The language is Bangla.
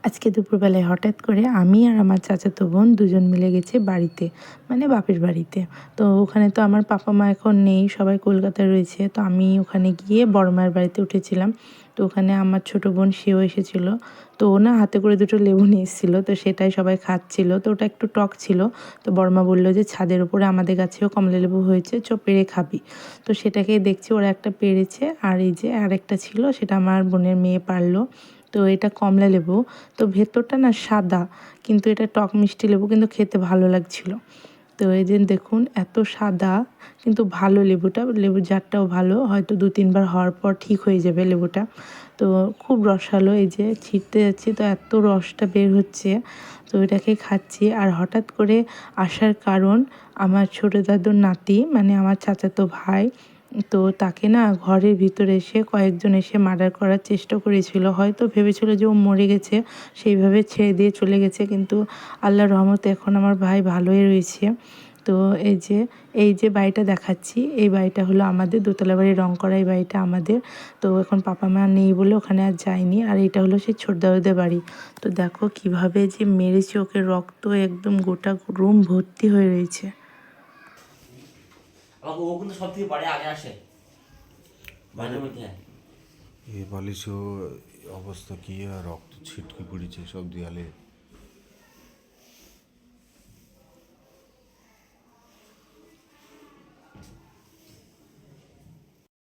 আজকে দুপুরবেলায় হঠাৎ করে আমি আর আমার চাচাতো বোন দুজন মিলে গেছি বাড়িতে, মানে বাপের বাড়িতে। তো ওখানে তো আমার পাপা মা এখন নেই, সবাই কলকাতায় রয়েছে। তো আমি ওখানে গিয়ে বড় মায়ের বাড়িতে উঠেছিলাম। তো ওখানে আমার ছোটো বোন সেও এসেছিলো। তো ও না হাতে করে দুটো লেবু নিয়ে এসেছিলো, তো সেটাই সবাই খাচ্ছিল। তো ওটা একটু টক ছিল। তো বড়মা বললো যে ছাদের উপরে আমাদের গাছেও কমলা লেবু হয়েছে, চ পেড়ে খাবি। তো সেটাকেই দেখছি ওরা একটা পেড়েছে, আর এই যে আরেকটা ছিল সেটা আমার বোনের মেয়ে পারলো। তো এটা কমলা লেবু, তো ভেতরটা না সাদা, কিন্তু এটা টক মিষ্টি লেবু, কিন্তু খেতে ভালো লাগছিল। তো এই যে দেখুন এত সাদা, কিন্তু ভালো লেবুটা, লেবুর জাতটাও ভালো, হয়তো 2-3 বার হওয়ার পর ঠিক হয়ে যাবে লেবুটা। তো খুব রসালো, এই যে ছিঁড়তে যাচ্ছি তো এত রসটা বের হচ্ছে। তো এটাকে খাচ্ছি। আর হঠাৎ করে আসার কারণ, আমার ছোটো দাদুর নাতি, মানে আমার চাচাতো ভাই, তো তাকে না ঘরের ভিতরে এসে কয়েকজন এসে মার্ডার করার চেষ্টা করেছিল। হয়তো ভেবেছিল যে ও মরে গেছে, সেইভাবে ছেড়ে দিয়ে চলে গেছে, কিন্তু আল্লাহর রহমতে এখন আমার ভাই ভালোই রয়েছে। তো এই যে বাড়িটা দেখাচ্ছি, এই বাড়িটা হলো আমাদের দোতলা বাড়ি, রং করা এই বাড়িটা আমাদের। তো এখন পাপা মা নেই বলে ওখানে আর যায়নি। আর এটা হলো সেই ছোট দাদুদের বাড়ি। তো দেখো কিভাবে যে মেরেছে ওকে, রক্ত একদম গোটা রুম ভর্তি হয়ে রয়েছে। আমাকে ও কিন্তু সব থেকে পরে আগে আসে বাড়ির মধ্যে। এ বালিশও অবস্থা কি, আর রক্ত ছিটকে পড়েছে সব দেয়ালে।